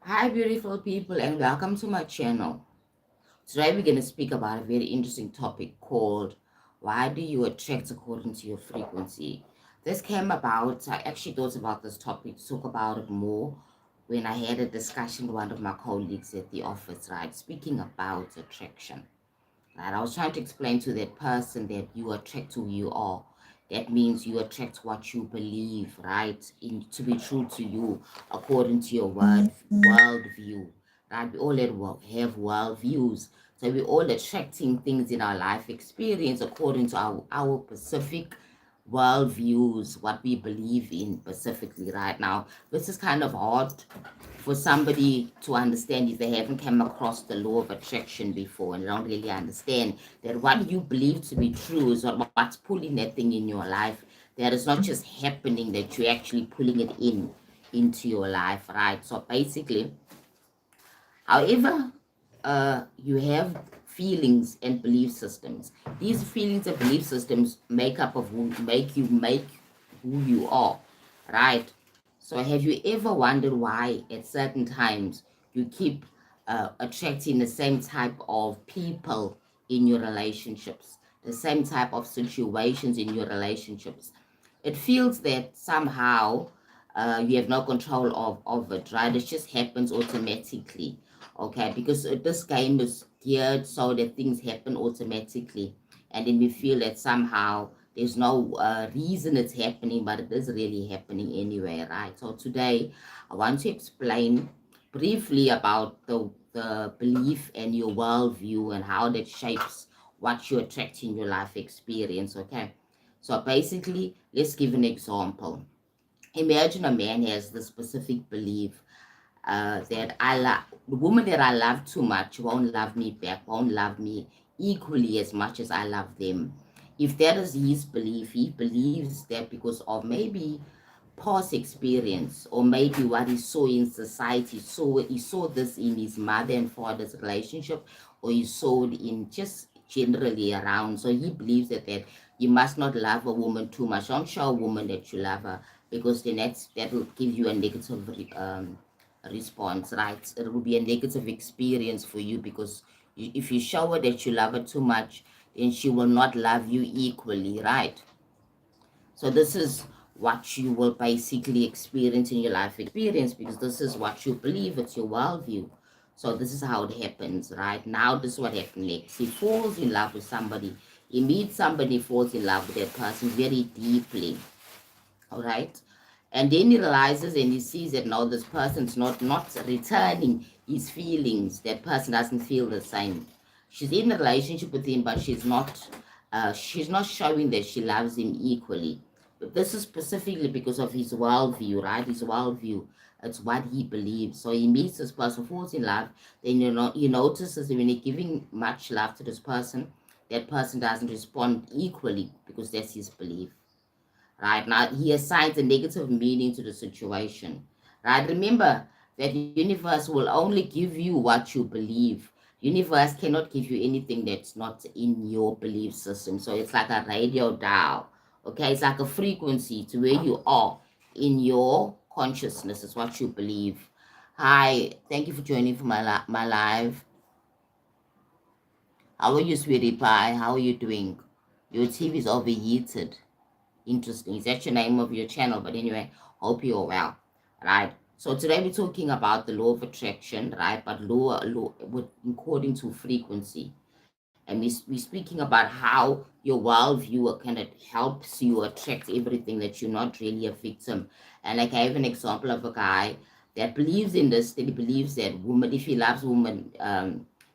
Hi, beautiful people, and welcome to my channel. Today, we're going to speak about a very interesting topic called Why Do You Attract According to Your Frequency? This came about, I actually thought about this topic to talk about it more when I had a discussion with one of my colleagues at the office, right? Speaking about attraction. Right? I was trying to explain to that person that you attract who you are. That means you attract what you believe, right? To be true to you, according to your world view, right? We all have world views. So we're all attracting things in our life experience according to our specific world views, what we believe in specifically right now. This is kind of hard for somebody to understand if they haven't come across the law of attraction before and don't really understand that what you believe to be true is what's pulling that thing in your life. That is not just happening, that you're actually pulling it into your life, right? So basically, however, you have feelings and belief systems. These feelings and belief systems make who you are, right? So have you ever wondered why at certain times you keep attracting the same type of people in your relationships, the same type of situations in your relationships? It feels that somehow you have no control of it, right? It just happens automatically, okay? Because this game is geared so that things happen automatically. And then we feel that somehow there's no reason it's happening, but it is really happening anyway, right? So today, I want to explain briefly about the belief and your worldview and how that shapes what you attract in your life experience, okay? So basically, let's give an example. Imagine a man has the specific belief that the woman that I love too much won't love me back, won't love me equally as much as I love them. If that is his belief, he believes that because of maybe past experience or maybe what he saw in society. So he saw this in his mother and father's relationship, or he saw it in just generally around. So he believes that you must not love a woman too much. Don't show a woman that you love her, because then that will give you a negative response, right? It will be a negative experience for you, because if you show her that you love her too much, then she will not love you equally, right? So this is what you will basically experience in your life experience, because this is what you believe, it's your worldview. So this is how it happens, right? Now this is what happens next. He falls in love with somebody. He meets somebody, falls in love with that person very deeply. All right. And then he realizes and he sees that no, this person's not returning his feelings. That person doesn't feel the same. She's in a relationship with him, but she's not showing that she loves him equally. But this is specifically because of his worldview, right? His worldview. It's what he believes. So he meets this person, falls in love. Then he notices that when he's giving much love to this person, that person doesn't respond equally, because that's his belief, right? Now, he assigns a negative meaning to the situation, right? Remember that universe will only give you what you believe. Universe cannot give you anything that's not in your belief system. So it's like a radio dial, okay? It's like a frequency to where you are in your consciousness. Is what you believe. Hi, thank you for joining for my live. How are you, sweetie pie? How are you doing? Your TV is overheated. Interesting. Is that your name of your channel? But anyway, hope you're well. Right. So today we're talking about the law of attraction, right? But law according to frequency. And we're speaking about how your worldview kind of helps you attract everything, that you're not really a victim. And like I have an example of a guy that believes in this, that he believes that woman, if he loves woman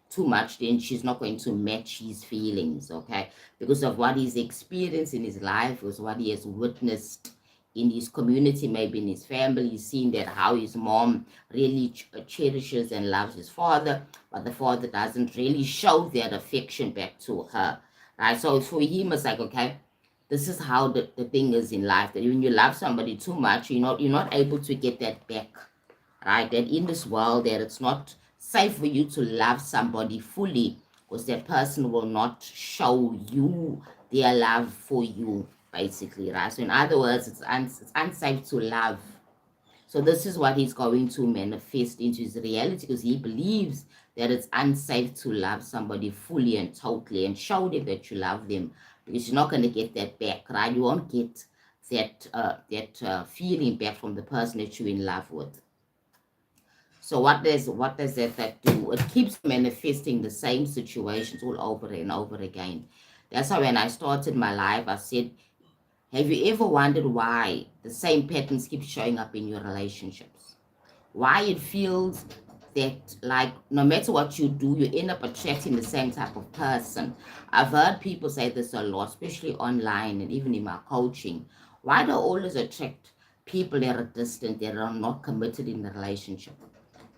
too much, then she's not going to match his feelings, okay? Because of what he's experienced in his life, was what he has witnessed in his community, maybe in his family. He's seen that how his mom really cherishes and loves his father, but the father doesn't really show that affection back to her, right? So for him, it's like, okay, this is how the thing is in life, that when you love somebody too much, you're not able to get that back, right? That in this world, that it's not safe for you to love somebody fully, because that person will not show you their love for you, basically, right? So in other words, it's unsafe to love So this is what he's going to manifest into his reality, because he believes that it's unsafe to love somebody fully and totally and show them that you love them, because you're not going to get that back, right? You won't get that feeling back from the person that you're in love with. So what does that do? It keeps manifesting the same situations all over and over again. That's how when I started my life, I said, have you ever wondered why the same patterns keep showing up in your relationships? Why it feels that, like, no matter what you do, you end up attracting the same type of person. I've heard people say this a lot, especially online and even in my coaching. Why do I always attract people that are distant, that are not committed in the relationship?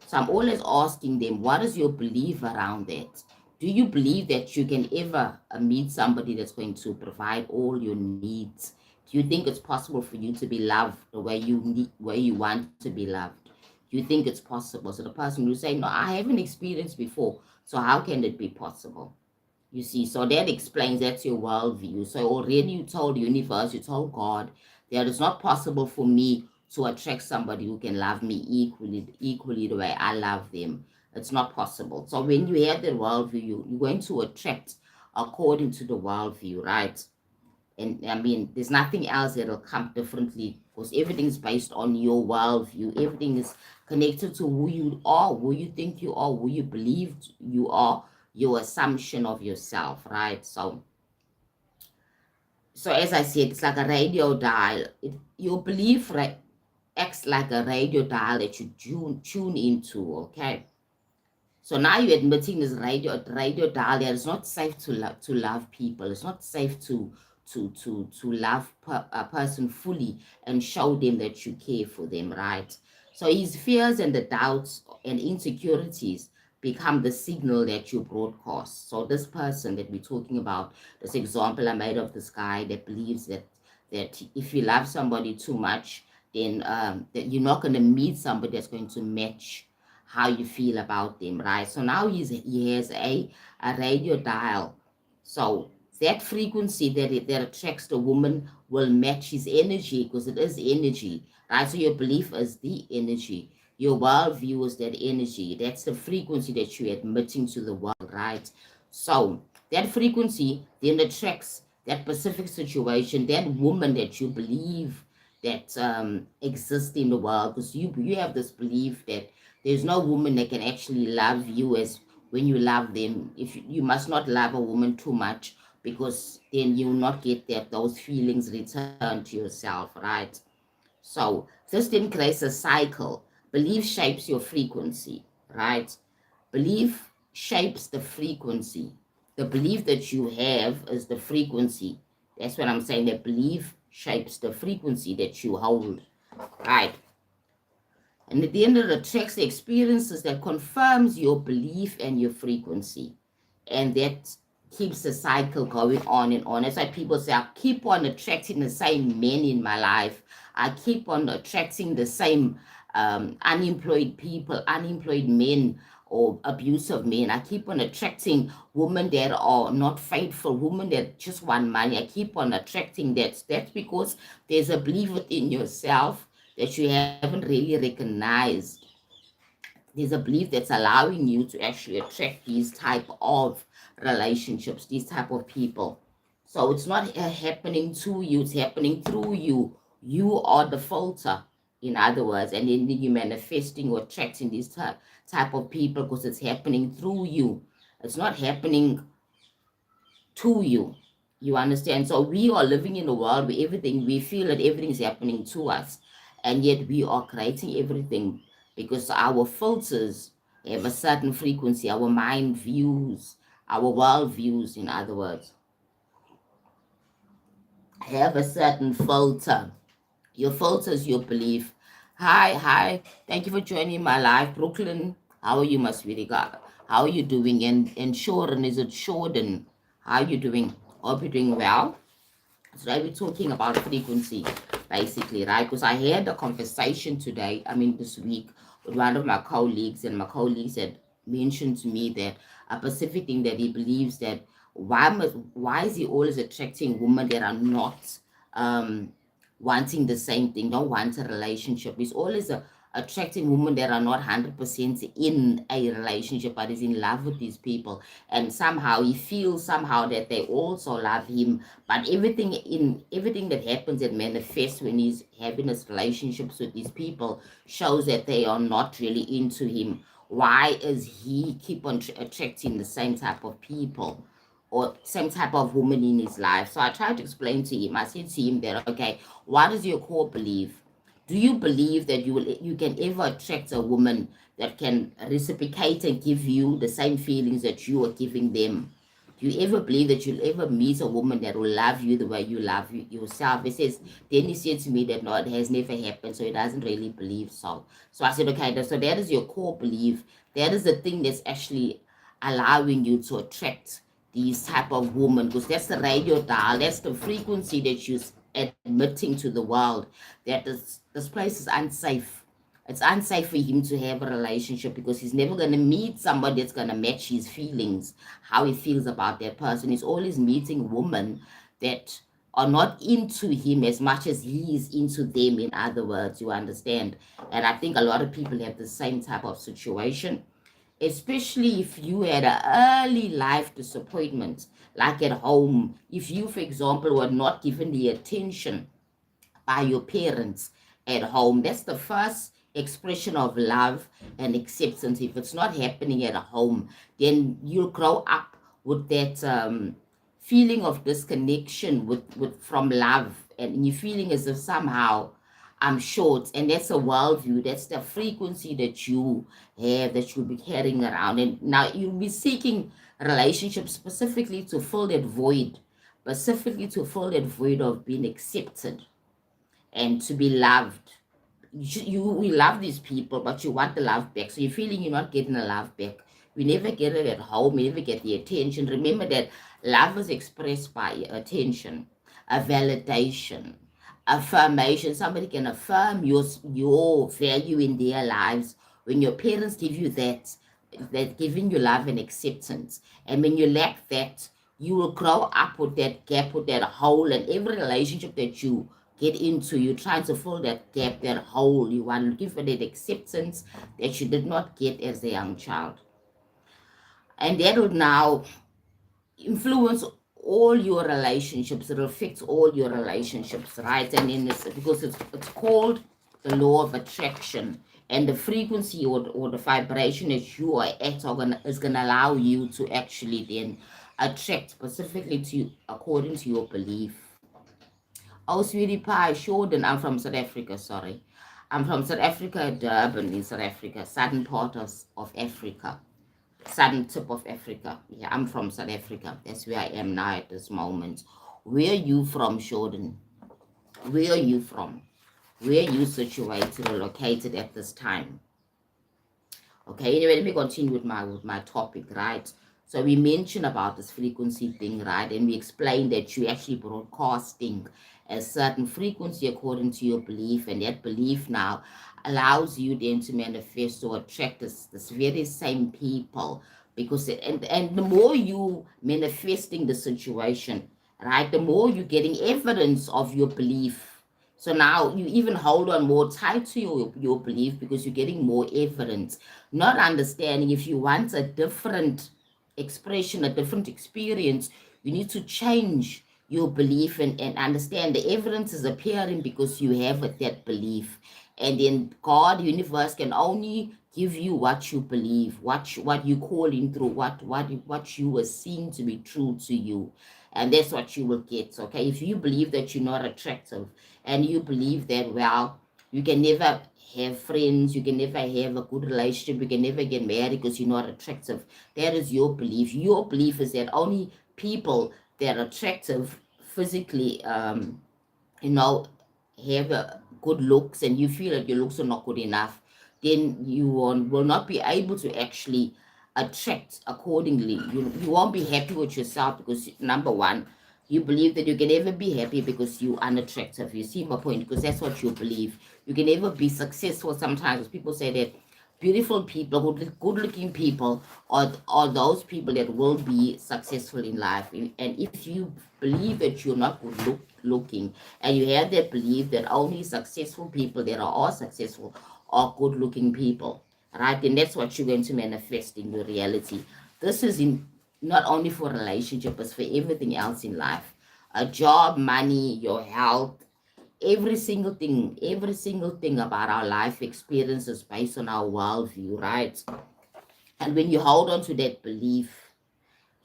So I'm always asking them, what is your belief around that? Do you believe that you can ever meet somebody that's going to provide all your needs? Do you think it's possible for you to be loved the way where you want to be loved? Do you think it's possible? So the person will say, no, I haven't experienced before. So how can it be possible? You see, so that explains, that's your worldview. So already you told the universe, you told God that it's not possible for me to attract somebody who can love me equally the way I love them. It's not possible. So when you have the worldview, you're going to attract according to the worldview, right? And I mean, there's nothing else that'll come differently, because everything's based on your worldview. Everything is connected to who you are, who you think you are, who you believe you are, your assumption of yourself, right? So as I said, it's like a radio dial. Your belief acts like a radio dial that you tune into, okay? So now you're admitting this radio dial that it's not safe to love people. It's not safe to love a person fully and show them that you care for them, right? So his fears and the doubts and insecurities become the signal that you broadcast. So this person that we're talking about, this example I made of this guy that believes that if you love somebody too much, then that you're not going to meet somebody that's going to match how you feel about them, right? So now he has a radio dial. So that frequency that attracts the woman will match his energy, because it is energy, right? So your belief is the energy. Your worldview is that energy. That's the frequency that you're admitting to the world, right? So that frequency then attracts that specific situation, that woman that you believe that exists in the world, because you have this belief that there's no woman that can actually love you as when you love them. If you must not love a woman too much, because then you'll not get those feelings returned to yourself, right? So this then creates a cycle. Belief shapes your frequency, right? Belief shapes the frequency. The belief that you have is the frequency. That's what I'm saying, that belief shapes the frequency that you hold, right? And at the end of the tracks, the experiences that confirms your belief and your frequency. And that keeps the cycle going on and on. That's why people say, I keep on attracting the same men in my life. I keep on attracting the same unemployed people, unemployed men, or abusive men. I keep on attracting women that are not faithful, women that just want money. I keep on attracting that. That's because there's a belief within yourself that you haven't really recognized. There's a belief that's allowing you to actually attract these type of relationships, these type of people. So it's not happening to you, it's happening through you. You are the filter, in other words, and then you're manifesting or attracting these type of people because it's happening through you. It's not happening to you. You understand? So we are living in a world where we feel that everything is happening to us, and yet we are creating everything because our filters have a certain frequency, our mind views, our world views, in other words, have a certain filter. Your filters, your belief. Hi. Thank you for joining my live, Brooklyn. How are you, my sweetie? God? How are you doing? And Shoren, is it Shoden? How are you doing? Hope you're doing well. So I be talking about frequency, basically, right? Because I had a conversation today, this week, with one of my colleagues, and my colleagues had mentioned to me that a specific thing that he believes that why is he always attracting women that are not wanting the same thing, don't want a relationship. He's always attracting women that are not 100% in a relationship, but is in love with these people. And somehow he feels somehow that they also love him. But everything that happens and manifests when he's having his relationships with these people shows that they are not really into him. Why is he keep on attracting the same type of people or same type of woman in his life? So I tried to explain to him. I said to him that, okay, what is your core belief? Do you believe that you can ever attract a woman that can reciprocate and give you the same feelings that you are giving them? Do you ever believe that you'll ever meet a woman that will love you the way you love yourself? He says, then he said to me that no, it has never happened, so he doesn't really believe so. So I said, okay, so that is your core belief. That is the thing that's actually allowing you to attract these type of women, because that's the radio dial, that's the frequency that you're admitting to the world that this place is unsafe. It's unsafe for him to have a relationship because he's never going to meet somebody that's going to match his feelings, how he feels about that person. He's always meeting women that are not into him as much as he is into them, in other words, you understand. And I think a lot of people have the same type of situation, especially if you had an early life disappointment, like at home. If you, for example, were not given the attention by your parents at home, that's the first expression of love and acceptance. If it's not happening at home, then you'll grow up with that feeling of disconnection with from love, and you're feeling as if somehow I'm short. And that's a worldview, that's the frequency that you have, that you'll be carrying around. And now you'll be seeking relationships specifically to fill that void, specifically to fill that void of being accepted and to be loved. We love these people, but you want the love back. So you're feeling you're not getting the love back. We never get it at home. We never get the attention. Remember that love is expressed by attention, a validation, affirmation. Somebody can affirm your value in their lives when your parents give you that giving you love and acceptance. And when you lack that, you will grow up with that gap, with that hole, and every relationship that you get into, you're trying to fill that gap, that hole. You want to give her that acceptance that you did not get as a young child. And that will now influence all your relationships. It affects all your relationships, right? And then because it's called the law of attraction, and the frequency or the vibration that you are at is gonna allow you to actually then attract specifically to according to your belief. Oh, sweetie pie, Jordan. I'm from South Africa, sorry. I'm from South Africa, Durban in South Africa, southern part of Africa, southern tip of Africa. Yeah, I'm from South Africa. That's where I am now at this moment. Where are you from, Jordan? Where are you from? Where are you situated or located at this time? Okay, anyway, let me continue with my topic, right? So we mentioned about this frequency thing, right? And we explained that you actually broadcasting a certain frequency according to your belief, and that belief now allows you then to manifest or attract this very same people, because and the more you manifesting the situation, right, the more you're getting evidence of your belief. So now you even hold on more tight to your belief because you're getting more evidence, not understanding if you want a different expression, a different experience, you need to change your belief and understand the evidence is appearing because you have that belief. And then God, universe can only give you what you believe, what you call in through, what you are seeing to be true to you. And that's what you will get. Okay, if you believe that you're not attractive, and you believe that, well, you can never have friends, you can never have a good relationship, you can never get married because you're not attractive, that is your belief. Your belief is that only people that are attractive physically, you know, have good looks, and you feel that your looks are not good enough, then you will not be able to actually attract accordingly. You won't be happy with yourself because, number one, you believe that you can never be happy because you're unattractive. You see my point? Because that's what you believe. You can never be successful. Sometimes people say that beautiful people, good-looking people, or those people that will be successful in life. And if you believe that you're not looking, and you have that belief that only successful people that are all successful are good-looking people, right? And that's what you're going to manifest in your reality. This is in not only for relationship, but for everything else in life. A job, money, your health, every single thing about our life experiences based on our worldview, right? And when you hold on to that belief,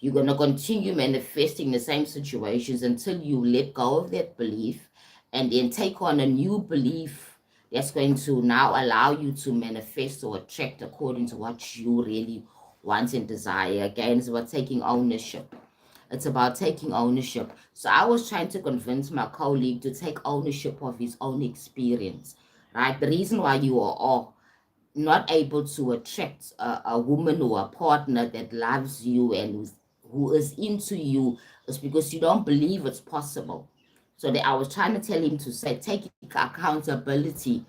you're going to continue manifesting the same situations until you let go of that belief and then take on a new belief that's going to now allow you to manifest or attract according to what you really want and desire. Again, it's about taking ownership. It's about taking ownership. So I was trying to convince my colleague to take ownership of his own experience, right? The reason why you are not able to attract a woman or a partner that loves you and who is into you is because you don't believe it's possible. So that I was trying to tell him to say, take accountability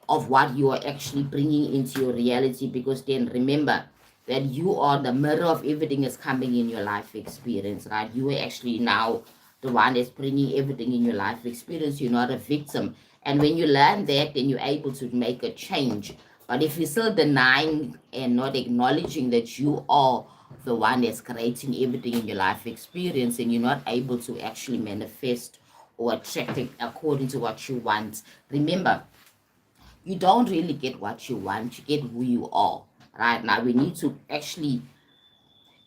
of what you are actually bringing into your reality, because then remember that you are the mirror of everything that's coming in your life experience, right? You are actually now the one that's bringing everything in your life experience. You're not a victim. And when you learn that, then you're able to make a change. But if you're still denying and not acknowledging that you are the one that's creating everything in your life experience, and you're not able to actually manifest or attract it according to what you want, remember, you don't really get what you want, you get who you are. Right now, we need to actually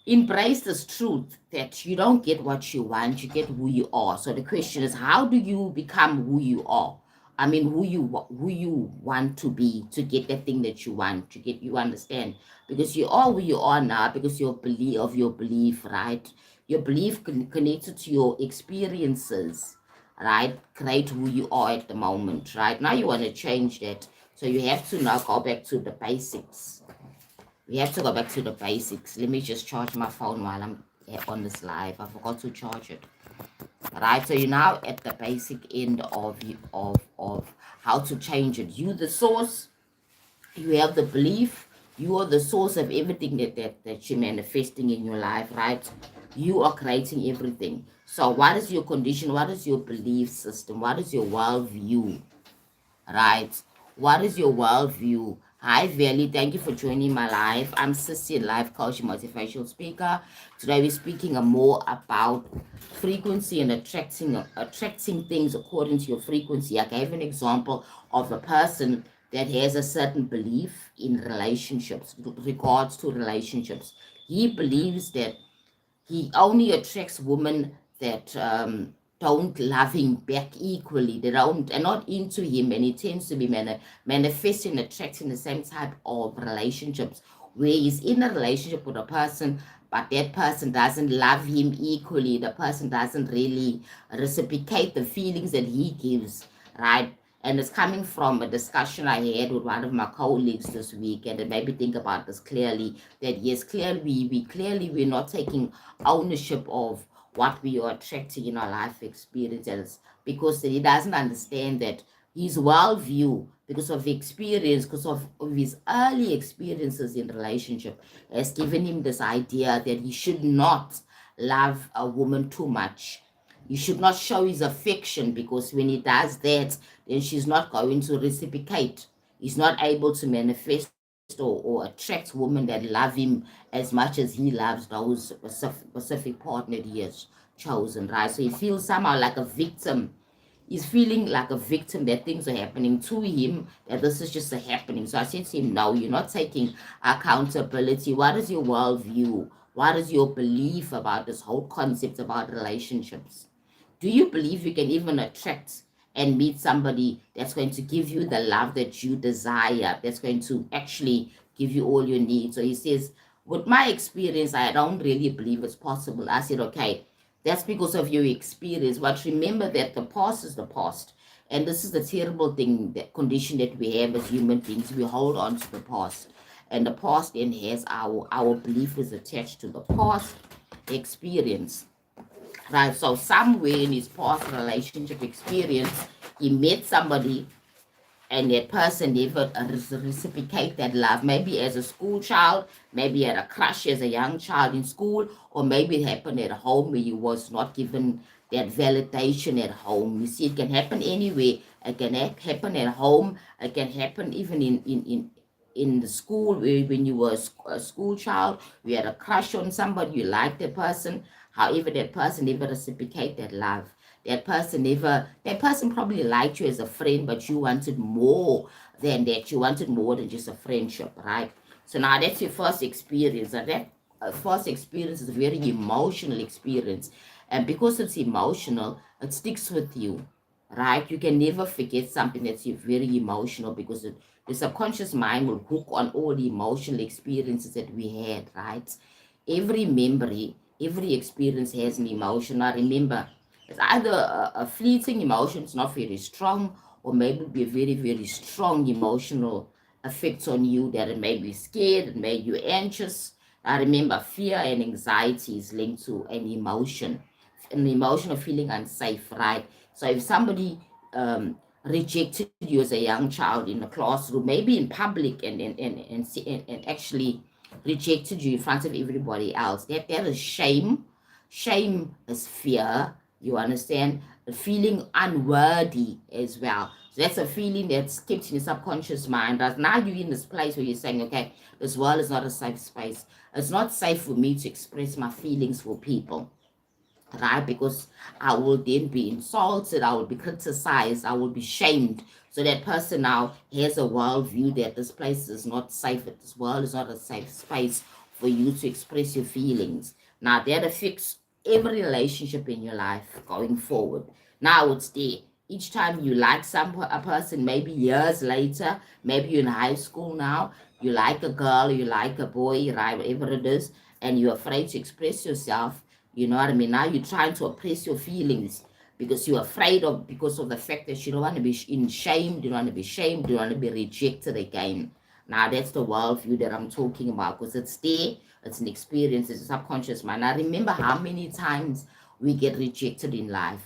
embrace this truth that you don't get what you want, you get who you are. So the question is, how do you become who you are? I mean, who you want to be to get the thing that you want to get. You understand? Because you are who you are now because your belief, right? Your belief connected to your experiences, right? Create who you are at the moment, right? Now you want to change that, so you have to now go back to the basics. We have to go back to the basics. Let me just charge my phone while I'm on this live. I forgot to charge it. Right, so you're now at the basic end of how to change it. You the source, you have the belief, you are the source of everything that you're manifesting in your life, right? You are creating everything. So what is your condition? What is your belief system? What is your worldview? Right? What is your worldview? Hi, Valley. Thank you for joining my live. I'm Sissy, life coach, motivational speaker. Today we're speaking more about frequency and attracting things according to your frequency. I gave an example of a person that has a certain belief in relationships, regards to relationships. He believes that he only attracts women that don't love him back equally. They don't are not into him, and he tends to be manifesting, attracting the same type of relationships where he's in a relationship with a person, but that person doesn't love him equally. The person doesn't really reciprocate the feelings that he gives, right? And it's coming from a discussion I had with one of my colleagues this week, and it made me think about this clearly. That yes, clearly we're not taking ownership of what we are attracting in our life experiences, because he doesn't understand that his worldview, because of experience, because of his early experiences in relationship, has given him this idea that he should not love a woman too much. You should not show his affection, because when he does that, then she's not going to reciprocate. He's not able to manifest or attract women that love him as much as he loves those specific partner he has chosen, right? So he feels somehow like a victim. He's feeling like a victim, that things are happening to him, that this is just a happening. So I said to him, no, you're not taking accountability. What is your worldview? What is your belief about this whole concept about relationships? Do you believe you can even attract and meet somebody that's going to give you the love that you desire, that's going to actually give you all your needs? So he says, with my experience, I don't really believe it's possible. I said, okay, that's because of your experience. But remember that the past is the past. And this is the terrible thing, that condition that we have as human beings. We hold on to the past. And the past then has our belief is attached to the past experience. Right, so somewhere in his past relationship experience, he met somebody and that person never reciprocate that love. Maybe as a school child, maybe had a crush as a young child in school, or maybe it happened at home where you was not given that validation at home. You see, it can happen anywhere. It can happen at home. It can happen even in the school where when you were a school child, you had a crush on somebody, you liked that person. However, that person never reciprocate that love. That person probably liked you as a friend, but you wanted more than that. You wanted more than just a friendship, right? So now that's your first experience. And that first experience is a very emotional experience. And because it's emotional, it sticks with you, right? You can never forget something that's very emotional because the subconscious mind will hook on all the emotional experiences that we had, right? Every memory, every experience has an emotion. I remember it's either a fleeting emotion, it's not very strong, or maybe be a very, very strong emotional effects on you that it made you scared, it made you anxious. I remember fear and anxiety is linked to an emotion of feeling unsafe, right? So if somebody rejected you as a young child in the classroom, maybe in public, and actually rejected you in front of everybody else, that is shame. Shame is fear. You understand? Feeling unworthy as well. So that's a feeling that's kept in your subconscious mind. That now you're in this place where you're saying, okay, this world is not a safe space. It's not safe for me to express my feelings for people, right? Because I will then be insulted, I will be criticized, I will be shamed. So that person now has a worldview that this place is not safe, that this world is not a safe space for you to express your feelings. Now that affects every relationship in your life going forward. Now it's there. Each time you like a person, maybe years later, maybe you're in high school now, you like a girl, you like a boy, right, whatever it is, and you're afraid to express yourself. You know what I mean? Now you're trying to oppress your feelings because you're afraid of, because of the fact that you don't want to be in shame, you don't want to be shamed, you don't want to be rejected again. Now that's the worldview that I'm talking about because it's there, it's an experience, it's a subconscious mind. I remember how many times we get rejected in life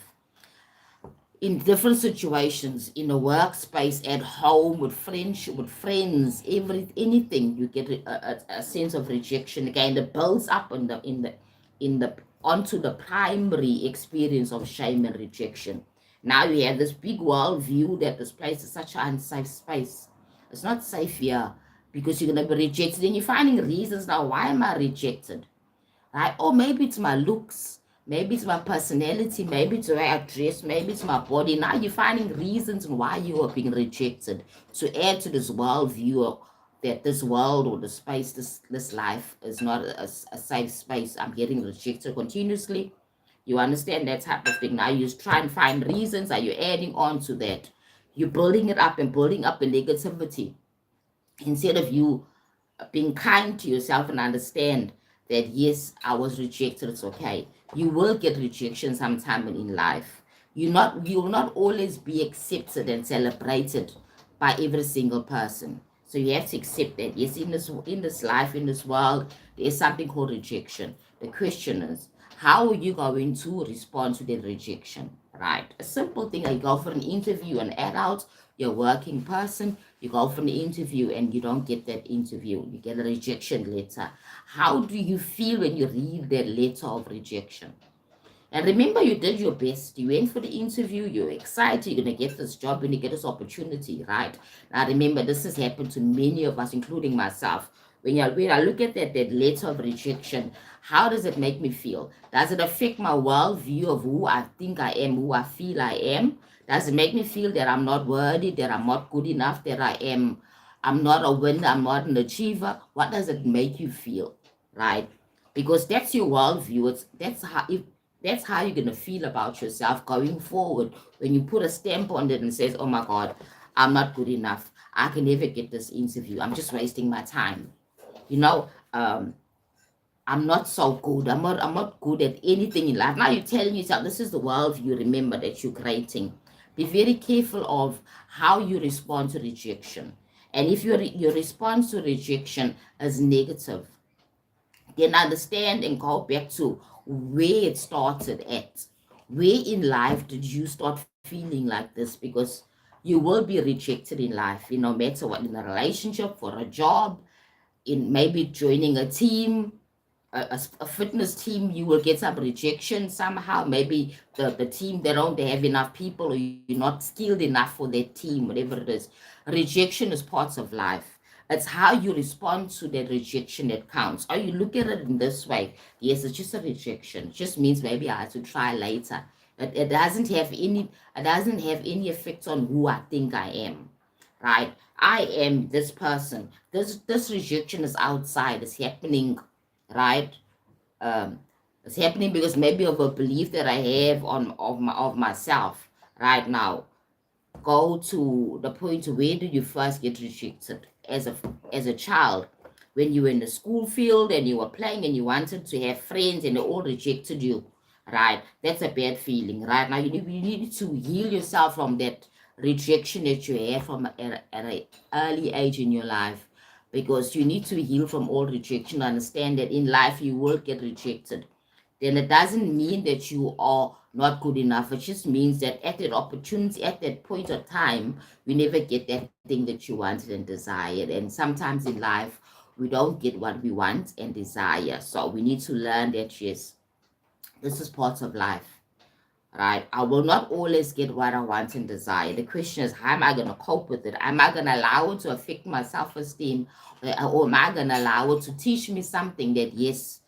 in different situations, in a workspace, at home, with friendship, with friends, anything, you get a sense of rejection again that builds up in the onto the primary experience of shame and rejection. Now you have this big world view that this place is such an unsafe space. It's not safe here because you're gonna be rejected, and you're finding reasons now. Why am I rejected? Right? Or maybe it's my looks, maybe it's my personality, maybe it's the way I dress, maybe it's my body. Now you're finding reasons why you are being rejected to add to this world view that this world or the space, this life is not a safe space. I'm getting rejected continuously. You understand that type of thing. Now you just try and find reasons. Are you adding on to that? You're building it up and building up the negativity instead of you being kind to yourself and understand that yes, I was rejected, it's okay. You will get rejection sometime in life. You will not always be accepted and celebrated by every single person. So you have to accept that yes, in this life, in this world, there's something called rejection. The question is, how are you going to respond to that rejection? Right? A simple thing, like you go for an interview, an adult, you're a working person, you go for an interview and you don't get that interview, you get a rejection letter. How do you feel when you read that letter of rejection? And remember, you did your best. You went for the interview. You're excited. You're going to get this job. You're going to get this opportunity, right? Now, remember, this has happened to many of us, including myself. When I look at that letter of rejection, how does it make me feel? Does it affect my worldview of who I think I am, who I feel I am? Does it make me feel that I'm not worthy, that I'm not good enough, that I'm not a winner, I'm not an achiever? What does it make you feel, right? Because that's your worldview. That's how you're gonna feel about yourself going forward when you put a stamp on it and says, "Oh my God, I'm not good enough. I can never get this interview. I'm just wasting my time." You know, I'm not so good. I'm not good at anything in life. Now you're telling yourself this is the world you remember that you're creating. Be very careful of how you respond to rejection. And if your response to rejection is negative, then understand and go back to where it started at. Where in life did you start feeling like this? Because You will be rejected in life, no matter what, in a relationship, for a job, in maybe joining a team, a fitness team. You will get some rejection somehow. Maybe the team, they have enough people, or you're not skilled enough for their team, whatever it is. Rejection is parts of life. It's how you respond to that rejection that counts. Or you look at it in this way: yes, it's just a rejection. It just means maybe I have to try later. It doesn't have any effect on who I think I am, right? I am this person. This rejection is outside. It's happening, right? Um, it's happening because maybe of a belief that I have of myself right now. Go to the point, where did you first get rejected as a child, when you were in the school field and you were playing and you wanted to have friends and they all rejected you, right? That's a bad feeling. Right now you need to heal yourself from that rejection that you have from at an early age in your life, because you need to heal from all rejection. Understand that in life you will get rejected. Then it doesn't mean that you are not good enough. It just means that at that opportunity, at that point of time, you never get that thing that you wanted and desired. And sometimes in life, we don't get what we want and desire. So we need to learn that, yes, this is part of life, right? I will not always get what I want and desire. The question is, how am I going to cope with it? Am I going to allow it to affect my self-esteem? Or am I going to allow it to teach me something that, yes,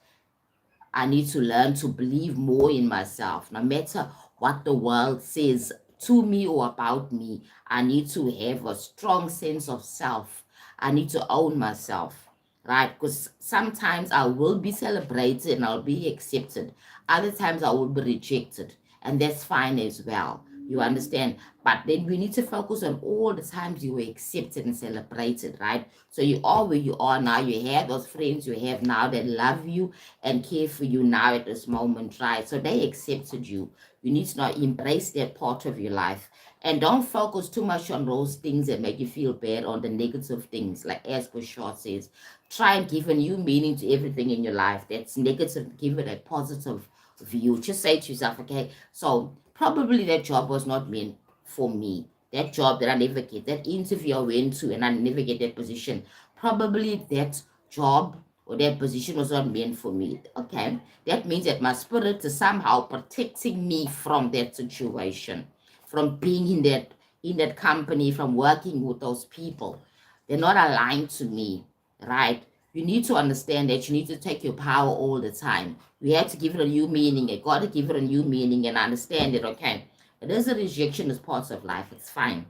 I need to learn to believe more in myself, no matter what the world says to me or about me. I need to have a strong sense of self. I need to own myself, right? Because sometimes I will be celebrated and I'll be accepted. Other times I will be rejected, and that's fine as well. You understand? But then we need to focus on all the times you were accepted and celebrated, right? So you are where you are now. You have those friends you have now that love you and care for you now at this moment, right? So they accepted you. You need to now embrace that part of your life. And don't focus too much on those things that make you feel bad, on the negative things. Like as Bashar says, try and give a new meaning to everything in your life that's negative. Give it a positive view. Just say to yourself, okay, so probably that job was not meant for me. That job that I never get, that interview I went to and I never get that position, probably that job or that position was not meant for me. Okay, that means that my spirit is somehow protecting me from that situation, from being in that company, from working with those people. They're not aligned to me, right? You need to understand that you need to take your power all the time. You have to give it a new meaning. You got to give it a new meaning and understand it. Okay, it is a rejection as parts of life. It's fine.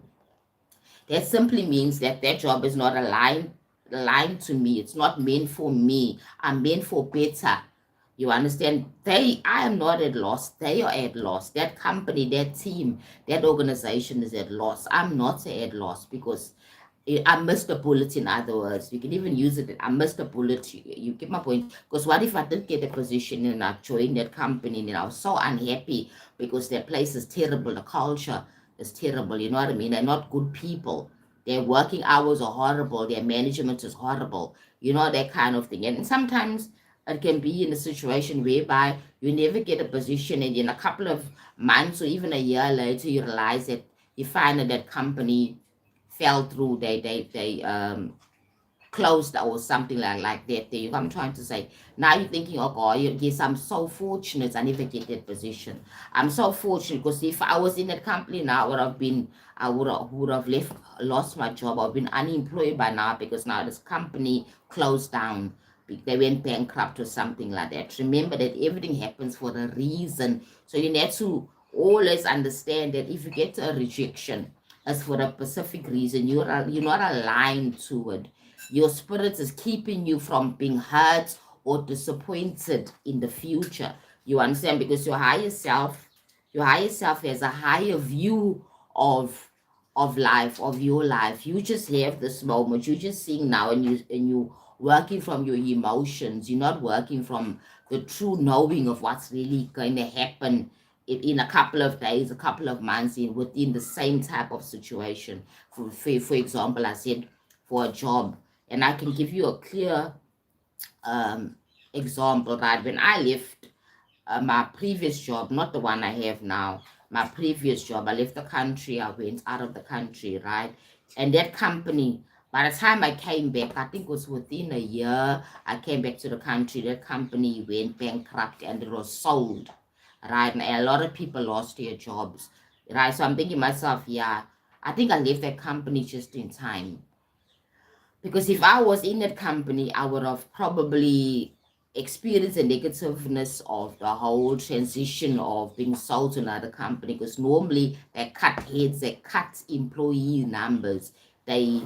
That simply means that that job is not aligned to me. It's not meant for me. I'm meant for better. You understand? I am not at loss. They are at loss. That company, that team, that organization is at loss. I'm not at loss because I missed a bullet. In other words, you can even use it. I missed a bullet. You get my point. Because what if I did get a position and I joined that company and I was so unhappy because their place is terrible, the culture is terrible. You know what I mean? They're not good people. Their working hours are horrible. Their management is horrible. You know, that kind of thing. And sometimes it can be in a situation whereby you never get a position, and in a couple of months or even a year later, you realize that you find that company fell through. They closed or something like that. There you, I'm trying to say. Now you're thinking, oh God, yes, I'm so fortunate I never get that position. I'm so fortunate because if I was in that company now, I would have lost my job. I've been unemployed by now because now this company closed down. They went bankrupt or something like that. Remember that everything happens for a reason. So you need to always understand that if you get a rejection, it's for a specific reason. You're not aligned to it. Your spirit is keeping you from being hurt or disappointed in the future. You understand? Because your higher self has a higher view of life, of your life. You just have this moment. You're just seeing now, and you working from your emotions. You're not working from the true knowing of what's really going to happen in a couple of days, a couple of months, within the same type of situation. For example, I said for a job, and I can give you a clear um, example, right? When I left my previous job, not the one I have now, my previous job. I left the country, I went out of the country, right? And that company, by the time I came back, I think it was within a year, I came back to the country. That company went bankrupt and it was sold, right? And a lot of people lost their jobs, right? So I'm thinking myself, yeah, I think I left that company just in time. Because if I was in that company, I would have probably experienced the negativeness of the whole transition of being sold to another company. Because normally they cut heads, they cut employee numbers, they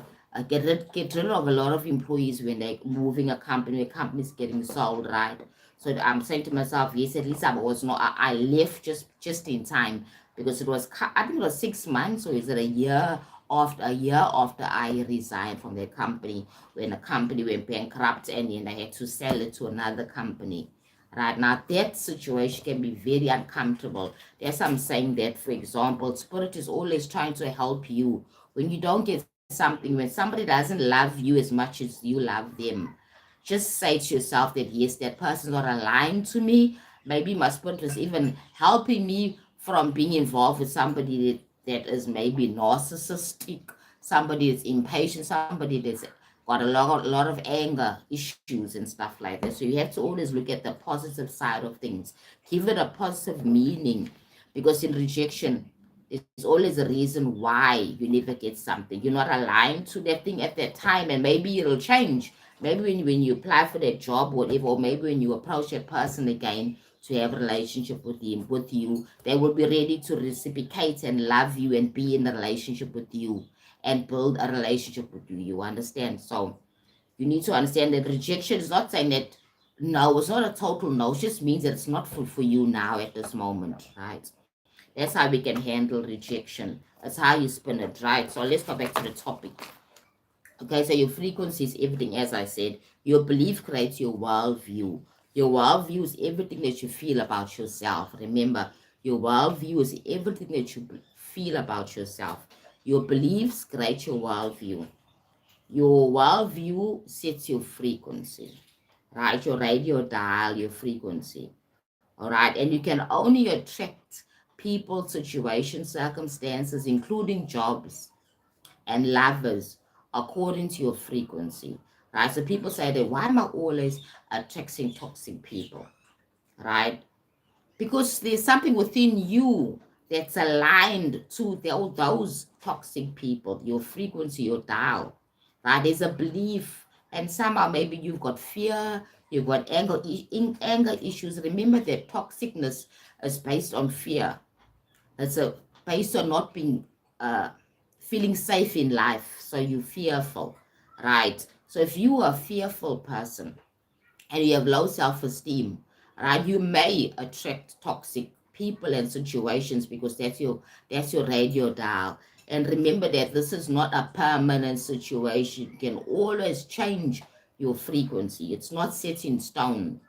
get rid of a lot of employees when they're moving a company, a company's getting sold, right? So I'm saying to myself, yes, at least I was not. I left just in time because it was. I think it was 6 months, or is it a year after I resigned from the company when the company went bankrupt and then I had to sell it to another company. Right now, that situation can be very uncomfortable. That's I'm saying that, for example, spirit is always trying to help you when you don't get something, when somebody doesn't love you as much as you love them. Just say to yourself that yes, that person's not aligned to me. Maybe my spirit is even helping me from being involved with somebody that is maybe narcissistic, somebody that's impatient, somebody that's got a lot of anger issues and stuff like that. So you have to always look at the positive side of things. Give it a positive meaning, because in rejection, there's always a reason why you never get something. You're not aligned to that thing at that time, and maybe it'll change. Maybe when you apply for that job, whatever, or maybe when you approach that person again to have a relationship with you, they will be ready to reciprocate and love you and be in a relationship with you and build a relationship with you. You understand? So you need to understand that rejection is not saying that no, it's not a total no. It just means that it's not for you now at this moment, right? That's how we can handle rejection. That's how you spin it, right? So let's go back to the topic. Okay, so your frequency is everything, as I said. Your belief creates your worldview. Your worldview is everything that you feel about yourself. Remember, your worldview is everything that you feel about yourself. Your beliefs create your worldview. Your worldview sets your frequency, right? Your radio dial, your frequency, all right? And you can only attract people, situations, circumstances, including jobs and lovers, according to your frequency, right? So people say that, why am I always attracting toxic people, right? Because there's something within you that's aligned to those toxic people, your frequency, your dial, right? There's a belief, and somehow maybe you've got fear, you've got anger issues. Remember that toxicness is based on fear. It's based on not being uh, feeling safe in life, so you're fearful, right? So if you are a fearful person, and you have low self-esteem, right? You may attract toxic people and situations because that's your radio dial. And remember that this is not a permanent situation. You can always change your frequency. It's not set in stone.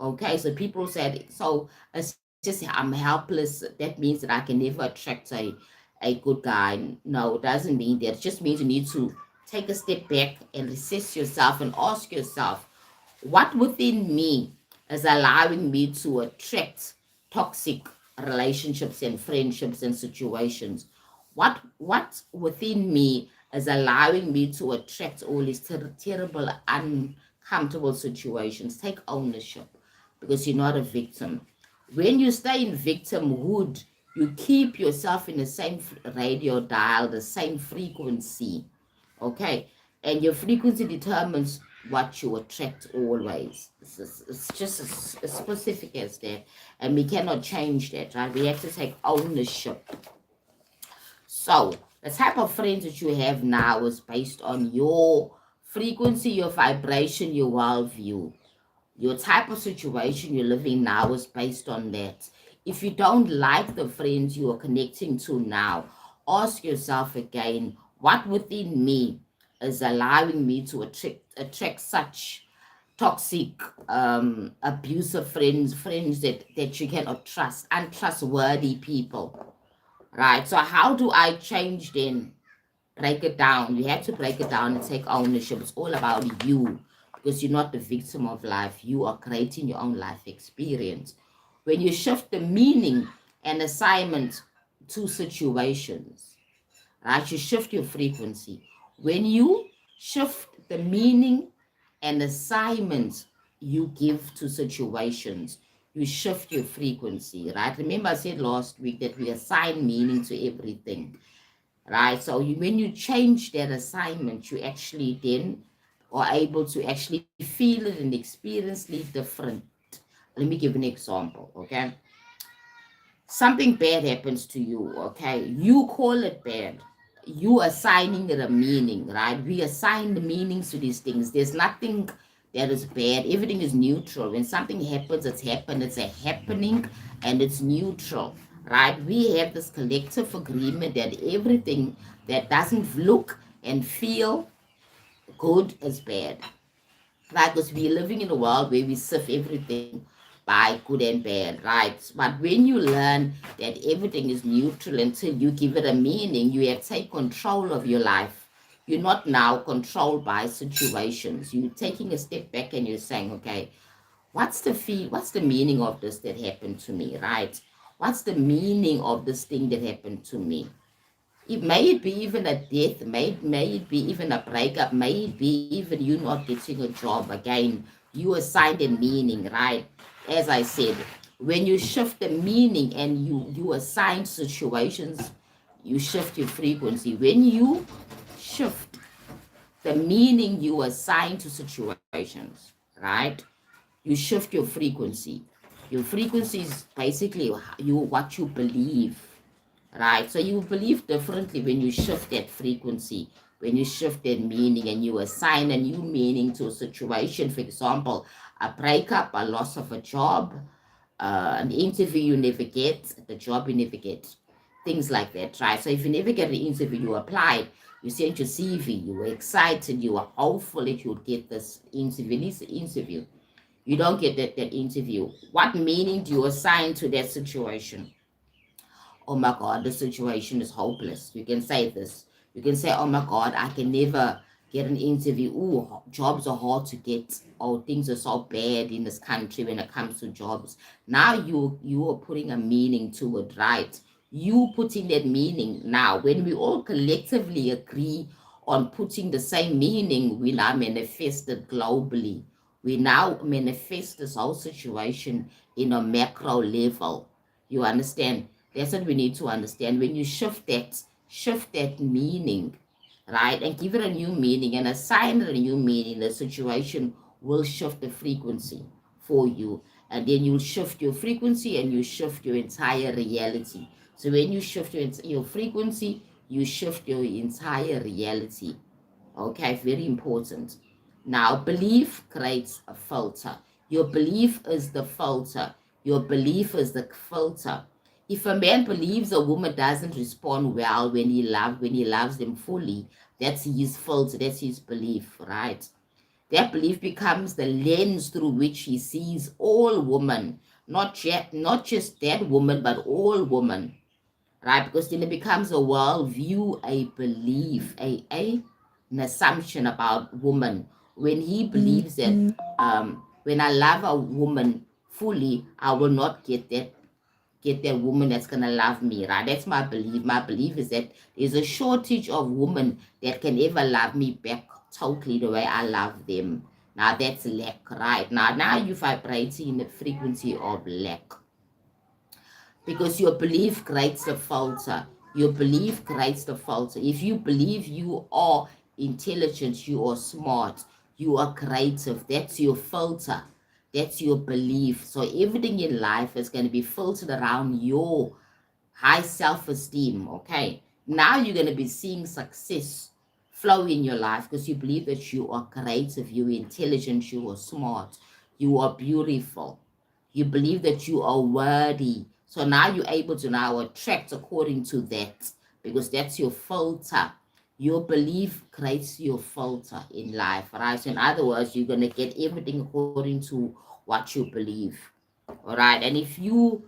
Okay, so people said, so it's just I'm helpless. That means that I can never attract a good guy. No, it doesn't mean that. It just means you need to take a step back and assess yourself and ask yourself, what within me is allowing me to attract toxic relationships and friendships and situations? What within me is allowing me to attract all these terrible, uncomfortable situations? Take ownership, because you're not a victim. When you stay in victimhood, you keep yourself in the same radio dial, the same frequency. Okay, and your frequency determines what you attract always. It's just as specific as that, and we cannot change that, right? We have to take ownership. So the type of friends that you have now is based on your frequency, your vibration, your worldview. Your type of situation you're living now is based on that. If you don't like the friends you are connecting to now, ask yourself again, what within me is allowing me to attract such toxic, abusive friends that you cannot trust, untrustworthy people, right? So how do I change then? Break it down. You have to break it down and take ownership. It's all about you, because you're not the victim of life. You are creating your own life experience. When you shift the meaning and assignment to situations, right? You shift your frequency. When you shift the meaning and assignments you give to situations, you shift your frequency, right? Remember, I said last week that we assign meaning to everything, right? So when you change that assignment, you actually then are able to actually feel it and experience it different. Let me give an example, okay? Something bad happens to you, okay? You call it bad. You assigning it a meaning, right? We assign the meanings to these things. There's nothing that is bad. Everything is neutral. When something happens, it's happened. It's a happening and it's neutral, right? We have this collective agreement that everything that doesn't look and feel good is bad, right? Because we're living in a world where we sift everything by good and bad, right? But when you learn that everything is neutral until you give it a meaning, you have take control of your life. You're not now controlled by situations. You're taking a step back and you're saying, okay, what's the meaning of this that happened to me, right? What's the meaning of this thing that happened to me? It may it be even a death, may it be even a breakup, may it be even you not getting a job again. You assigned a meaning, right? As I said, when you shift the meaning and you assign situations, you shift your frequency. When you shift the meaning you assign to situations, right? You shift your frequency. Your frequency is basically what you believe, right? So you believe differently when you shift that frequency, when you shift that meaning and you assign a new meaning to a situation. For example, a breakup, a loss of a job, an interview you never get, the job you never get, things like that, right? So if you never get the interview, you applied, you sent your CV, you were excited, you were hopeful that you would get this interview. You don't get that interview. What meaning do you assign to that situation? Oh my God, the situation is hopeless. You can say this. You can say, oh my God, I can never get an interview. Ooh, jobs are hard to get. Oh, things are so bad in this country when it comes to jobs. Now you are putting a meaning to it, right? You putting that meaning. Now, when we all collectively agree on putting the same meaning, we now manifest it globally. We now manifest this whole situation in a macro level. You understand? That's what we need to understand. When you shift that meaning, right, and give it a new meaning and assign it a new meaning, the situation will shift the frequency for you. And then you'll shift your frequency and you shift your entire reality. So when you shift your frequency, you shift your entire reality. Okay, very important. Now, belief creates a filter. Your belief is the filter. Your belief is the filter. If a man believes a woman doesn't respond well when he loves them fully, that's his filter, that's his belief, right? That belief becomes the lens through which he sees all women, not just that woman, but all women, right? Because then it becomes a worldview, a belief, an assumption about woman. When he believes that when I love a woman fully, I will not get that woman that's gonna love me, right? That's my belief. My belief is that there's a shortage of women that can ever love me back totally the way I love them. Now that's lack, right? Now you're vibrating in the frequency of lack because your belief creates the filter. Your belief creates the filter. If you believe you are intelligent, you are smart, you are creative, that's your filter. That's your belief. So everything in life is going to be filtered around your high self-esteem. Okay. Now you're going to be seeing success flow in your life because you believe that you are creative, you are intelligent, you are smart, you are beautiful. You believe that you are worthy. So now you're able to now attract according to that because that's your filter. Your belief creates your filter in life, right? So in other words, you're going to get everything according to what you believe. All right. And if you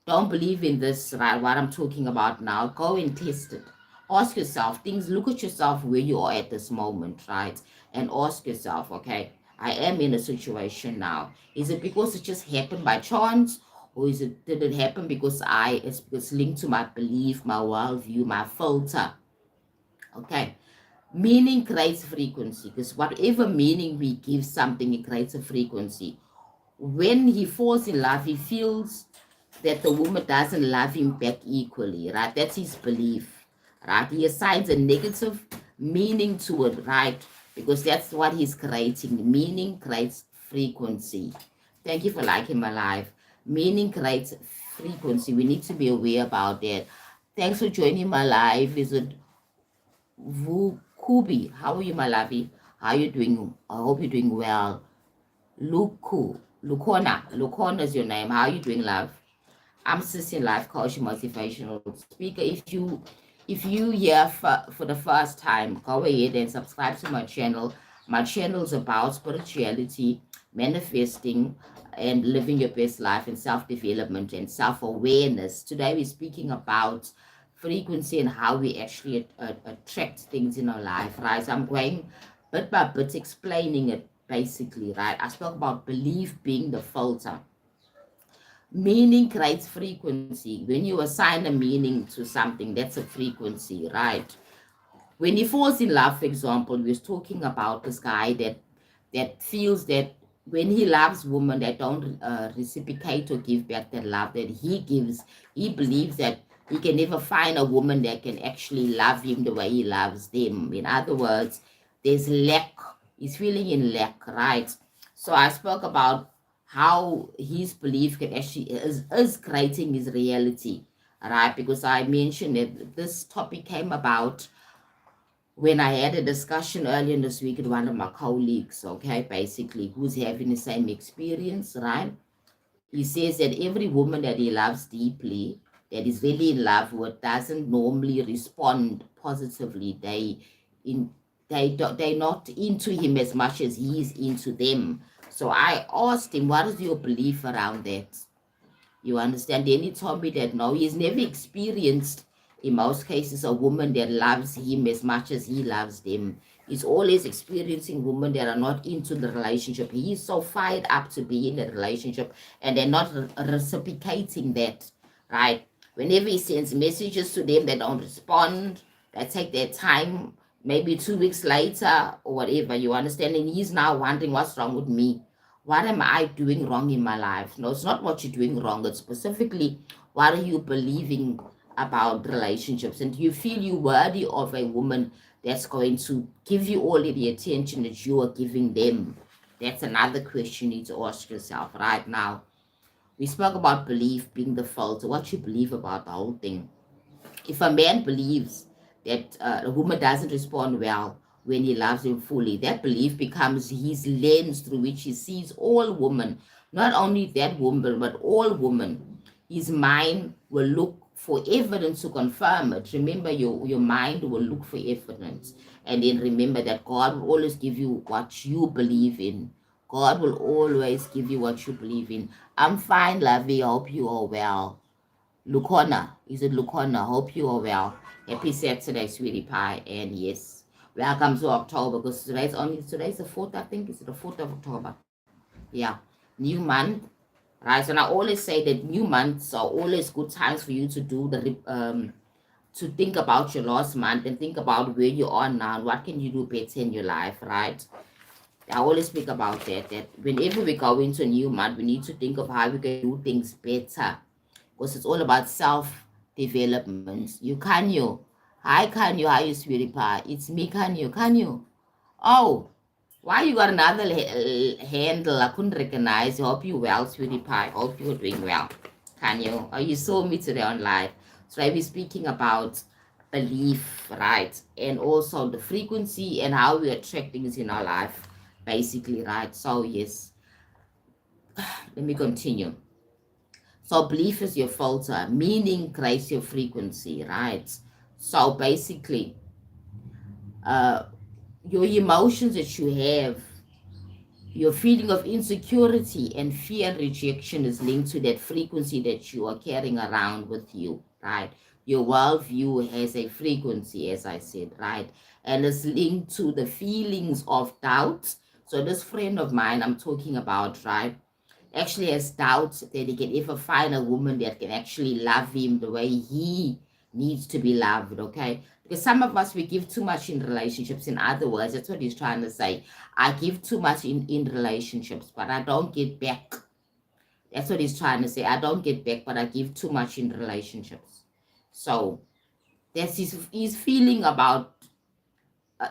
don't believe in this, right, what I'm talking about now, go and test it. Ask yourself things, look at yourself where you are at this moment, right? And ask yourself, okay, I am in a situation now. Is it because it just happened by chance? Or did it happen because it's linked to my belief, my worldview, my filter? Okay. Meaning creates frequency, because whatever meaning we give something, it creates a frequency. When he falls in love, he feels that the woman doesn't love him back equally, right? That's his belief, right? He assigns a negative meaning to it, right? Because that's what he's creating. Meaning creates frequency. Thank you for liking my life. Meaning creates frequency. We need to be aware about that. Thanks for joining my life. Is it Vukubi? How are you, my lovey? How are you doing? I hope you're doing well. Lukona is your name. How are you doing, love? I'm Sissy, life coach, motivational speaker. If you here for the first time, go ahead and subscribe to my channel. My channel is about spirituality, manifesting, and living your best life, and self-development and self-awareness. Today we're speaking about frequency and how we actually attract things in our life, right? So I'm going bit by bit explaining it basically, right? I spoke about belief being the filter. Meaning creates frequency. When you assign a meaning to something, that's a frequency, right? When he falls in love, for example, we was talking about this guy that feels that when he loves women that don't reciprocate or give back that love that he gives, he believes that he can never find a woman that can actually love him the way he loves them. In other words, there's lack. He's feeling in lack, right? So I spoke about how his belief can actually is creating his reality, right? Because I mentioned that this topic came about when I had a discussion earlier this week with one of my colleagues, okay, basically, who's having the same experience, right? He says that every woman that he loves deeply, that is really in love with, doesn't normally respond positively. In they're not into him as much as he's into them. So I asked him, what is your belief around that? You understand? Then he told me that no, he's never experienced, in most cases, a woman that loves him as much as he loves them. He's always experiencing women that are not into the relationship. He's so fired up to be in a relationship, and they're not reciprocating that, right? Whenever he sends messages to them, they don't respond. They take their time, maybe 2 weeks later or whatever. You understand? And he's now wondering, what's wrong with me? What am I doing wrong in my life? No, it's not what you're doing wrong. It's specifically what are you believing about relationships? And do you feel you worthy of a woman that's going to give you all of the attention that you are giving them? That's another question you need to ask yourself right now. We spoke about belief being the filter, what you believe about the whole thing. If a man believes that a woman doesn't respond well when he loves him fully, that belief becomes his lens through which he sees all women, not only that woman, but all women. His mind will look for evidence to confirm it. Remember, your mind will look for evidence. And then remember that God will always give you what you believe in. God will always give you what you believe in. I'm fine, lovey. I hope you are well. Lukona, is it Lukona? Hope you are well. Happy Saturday, sweetie pie. And yes, welcome to October, because today's the 4th, I think. Is it the 4th of October? Yeah, new month, right? So I always say that new months are always good times for you to do to think about your last month and think about where you are now. What can you do better in your life, right? I always speak about that whenever we go into a new month, we need to think of how we can do things better, because it's all about self-development. You can you. Hi, can you? How you, sweetie pie? It's me, can you? Can you? Oh, why you got another handle? I couldn't recognize. Hope you well, sweetie pie. Hope you're doing well. Can you? Oh, you saw me today on live. So I be speaking about belief, right? And also the frequency and how we attract things in our life, basically, right? So yes, let me continue. So belief is your filter, meaning creates your frequency, right? So basically, uh, your emotions that you have, your feeling of insecurity and fear and rejection is linked to that frequency that you are carrying around with you, right? Your worldview has a frequency, as I said, right? And it's linked to the feelings of doubt. So this friend of mine I'm talking about, right? actually has doubts that he can ever find a woman that can actually love him the way he needs to be loved, okay? Because some of us, we give too much in relationships. In other words, that's what he's trying to say. I give too much in relationships, but I don't get back. That's what he's trying to say. I don't get back, but I give too much in relationships. So that's his feeling about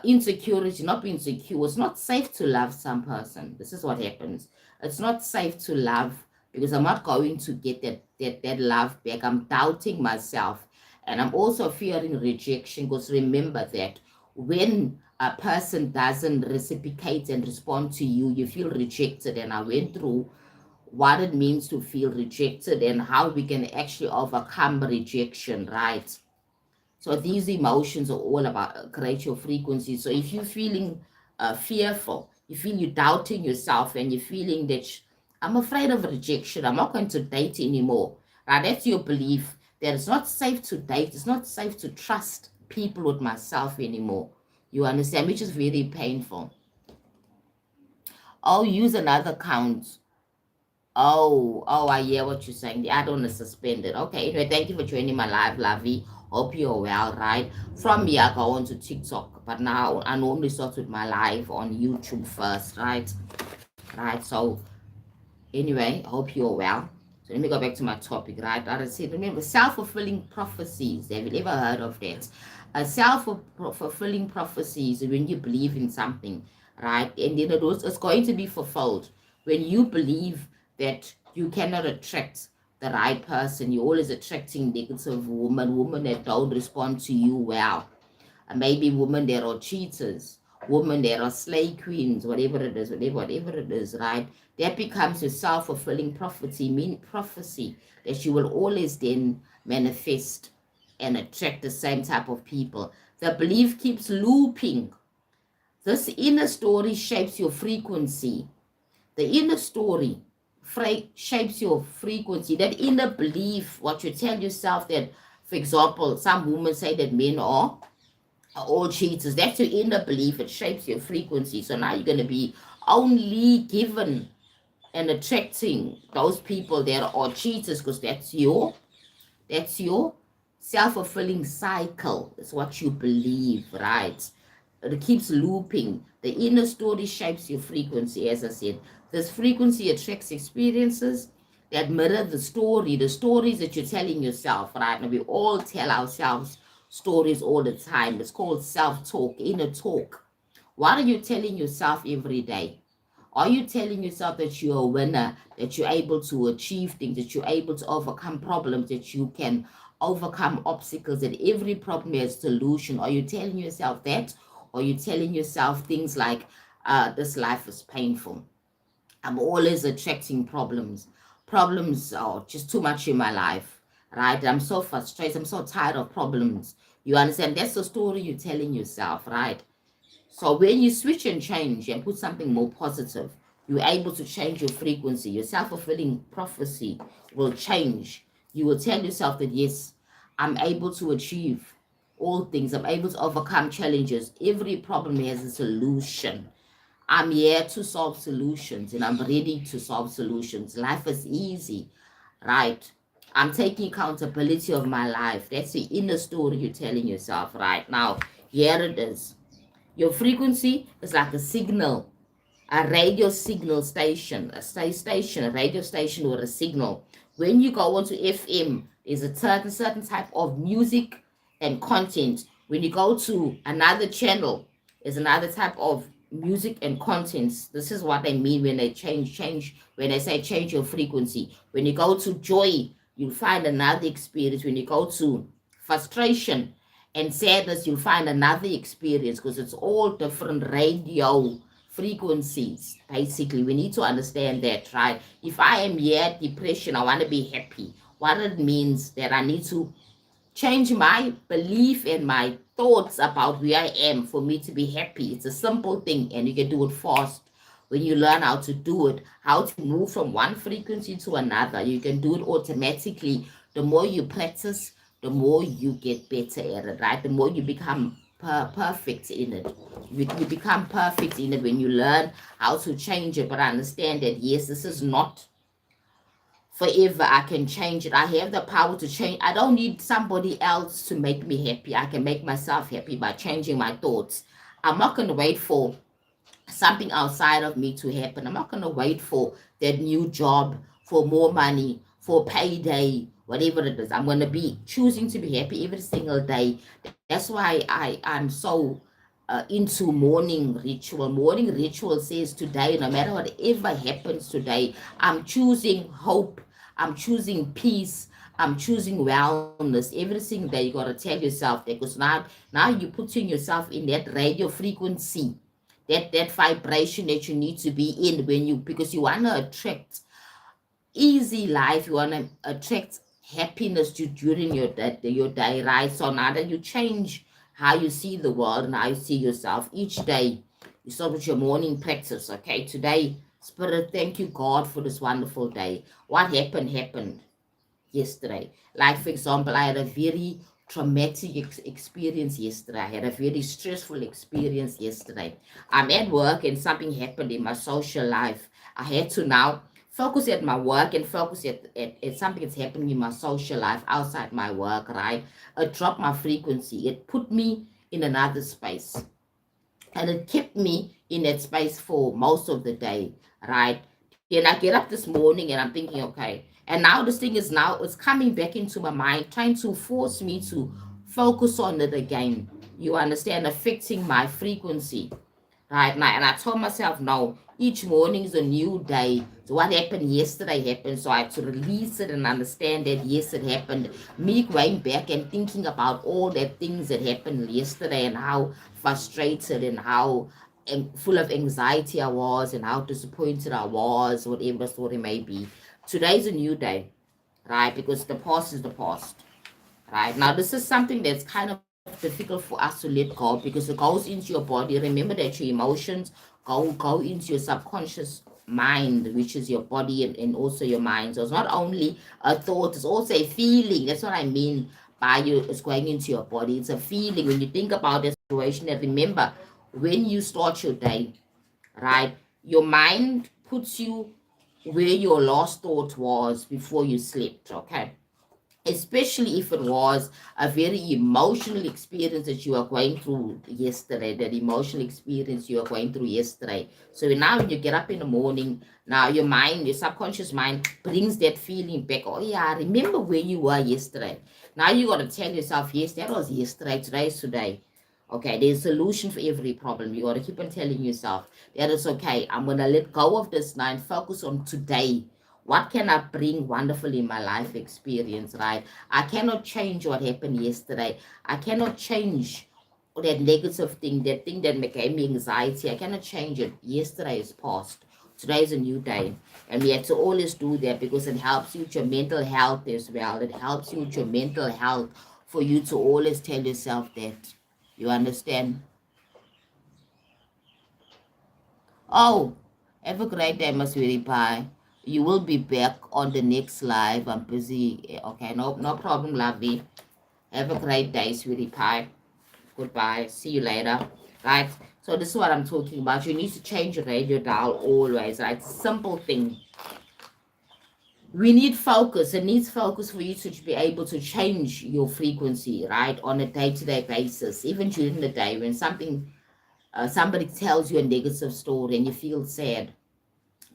insecurity, not being secure. It's not safe to love some person. This is what happens. It's not safe to love because I'm not going to get that love back. I'm doubting myself, and I'm also fearing rejection, because remember that when a person doesn't reciprocate and respond to you, you feel rejected. And I went through what it means to feel rejected and how we can actually overcome rejection, right? So these emotions are all about create your frequency. So if you're feeling fearful, you feel you're doubting yourself, and you're feeling that I'm afraid of rejection, I'm not going to date anymore. Right? That's your belief that it's not safe to date. It's not safe to trust people with myself anymore. You understand? Which is very painful. I'll use another count. Oh, I hear what you're saying. The add-on is suspended. Okay, anyway, thank you for joining my live, Lavi. Hope you're well, right? From here, I go on to TikTok, but now I normally start with my live on YouTube first, right? Right, so anyway, I hope you're well. So let me go back to my topic, right? I said, remember, self-fulfilling prophecies. Have you ever heard of that? A self-fulfilling prophecies when you believe in something, right? And then it's going to be fulfilled. When you believe that you cannot attract the right person, you're always attracting negative women that don't respond to you well. Maybe women that are cheaters, women that are slave queens, whatever it is, right? That becomes a self-fulfilling prophecy that you will always then manifest and attract the same type of people. The belief keeps looping. This inner story shapes your frequency. The inner story shapes your frequency. That inner belief, what you tell yourself that, for example, some women say that men are all cheaters. That's your inner belief. It shapes your frequency. So now you're going to be only given and attracting those people that are cheaters, because that's your self-fulfilling cycle. It's what you believe, right? It keeps looping. The inner story shapes your frequency, as I said. This frequency attracts experiences that mirror the stories that you're telling yourself, right? And we all tell ourselves stories all the time. It's called self-talk, inner talk. What are you telling yourself every day? Are you telling yourself that you're a winner, that you're able to achieve things, that you're able to overcome problems, that you can overcome obstacles, that every problem has a solution? Are you telling yourself that? Or are you telling yourself things like, this life is painful? I'm always attracting problems. Problems are just too much in my life, right? I'm so frustrated. I'm so tired of problems. You understand? That's the story you're telling yourself, right? So when you switch and change and put something more positive, you're able to change your frequency. Your self-fulfilling prophecy will change. You will tell yourself that, yes, I'm able to achieve all things. I'm able to overcome challenges. Every problem has a solution. I'm here to solve solutions, and I'm ready to solve solutions. Life is easy, right? I'm taking accountability of my life. That's the inner story you're telling yourself right now. Here it is. Your frequency is like a signal, a radio signal station, a radio station or a signal. When you go onto FM, there's a certain type of music and content. When you go to another channel, there's another type of music and contents. This is what they mean when they change, when they say change your frequency. When you go to joy, you'll find another experience. When you go to frustration and sadness, you'll find another experience, because it's all different radio frequencies. Basically, we need to understand that, right? If I am here depression, I want to be happy. What it means that I need to change my belief and my thoughts about where I am for me to be happy. It's a simple thing, and you can do it fast when you learn how to do it, how to move from one frequency to another. You can do it automatically. The more you practice, the more you get better at it, right? The more you become perfect in it. You become perfect in it when you learn how to change it. But understand that, yes, this is not forever. I can change it. I have the power to change. I don't need somebody else to make me happy. I can make myself happy by changing my thoughts. I'm not going to wait for something outside of me to happen. I'm not going to wait for that new job, for more money, for payday, whatever it is. I'm going to be choosing to be happy every single day. That's why I'm so into morning ritual. Morning ritual says today, no matter whatever happens today, I'm choosing hope. I'm choosing peace. I'm choosing wellness. Every single day, you got to tell yourself that, because now you're putting yourself in that radio frequency, that vibration that you need to be in, when you, because you want to attract easy life, you want to attract happiness during your day, right? So now that you change how you see the world and how you see yourself each day, you start with your morning practice. Okay, today, Spirit, thank you, God, for this wonderful day. What happened yesterday. Like, for example, I had a very traumatic experience yesterday. I had a very stressful experience yesterday. I'm at work and something happened in my social life. I had to now focus at my work and focus at something that's happening in my social life outside my work, right? It dropped my frequency. It put me in another space. And it kept me in that space for most of the day, right? Then I get up this morning and I'm thinking, okay. And now this thing is now, it's coming back into my mind, trying to force me to focus on it again. You understand? Affecting my frequency right now. And I told myself, no, each morning is a new day. So what happened yesterday happened. So I have to release it and understand that yes, it happened. Me going back and thinking about all the things that happened yesterday and how frustrated and how full of anxiety I was and how disappointed I was, whatever the story may be. Today's a new day, right? Because the past is the past. Right now, this is something that's kind of difficult for us to let go, because it goes into your body. Remember that your emotions go into your subconscious mind, which is your body, and also your mind. So it's not only a thought, it's also a feeling. That's what I mean by you. It's going into your body. It's a feeling when you think about the situation. And remember, when you start your day, right, your mind puts you where your last thought was before you slept. Okay, especially if it was a very emotional experience that you are going through yesterday, that emotional experience you are going through yesterday. So now when you get up in the morning, now your mind, your subconscious mind brings that feeling back. Oh yeah, I remember where you were yesterday. Now you got to tell yourself, yes, that was yesterday, today is today. Okay, there's a solution for every problem. You got to keep on telling yourself that it's okay. I'm going to let go of this now and focus on today. What can I bring wonderful in my life experience, right? I cannot change what happened yesterday. I cannot change that negative thing, that thing that gave me anxiety. I cannot change it. Yesterday is past. Today is a new day. And we have to always do that, because it helps you with your mental health as well. It helps you with your mental health for you to always tell yourself that. You understand? Oh, have a great day, Miss Sweetie Pie. You will be back on the next live. I'm busy. Okay, no problem, lovey. Have a great day, Sweetie Pie. Goodbye. See you later. Right? So this is what I'm talking about. You need to change your radio dial always, right? Simple thing. We need focus. It needs focus for you to be able to change your frequency, right? On a day-to-day basis, even during the day when somebody tells you a negative story and you feel sad.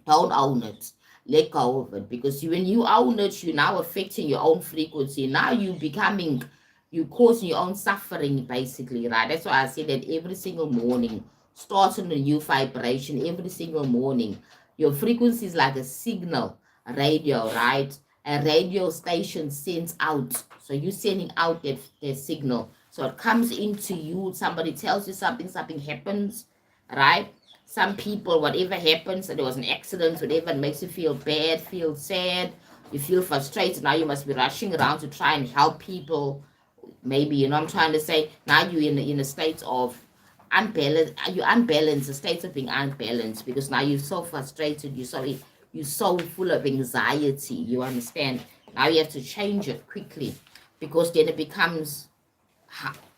Don't own it. Let go of it. Because when you own it, you're now affecting your own frequency. Now you causing your own suffering, basically, right? That's why I say that every single morning, start on a new vibration every single morning. Your frequency is like a signal, a radio, right? A radio station sends out. So you're sending out that signal. So it comes into you. Somebody tells you something happens, right? Some people, whatever happens, there was an accident, whatever, it makes you feel bad, feel sad, you feel frustrated. Now you must be rushing around to try and help people. Maybe, I'm trying to say, now you're in a state of unbalanced, you're unbalanced, a state of being unbalanced, because now you're so frustrated, you're so full of anxiety, you understand? Now you have to change it quickly, because then it becomes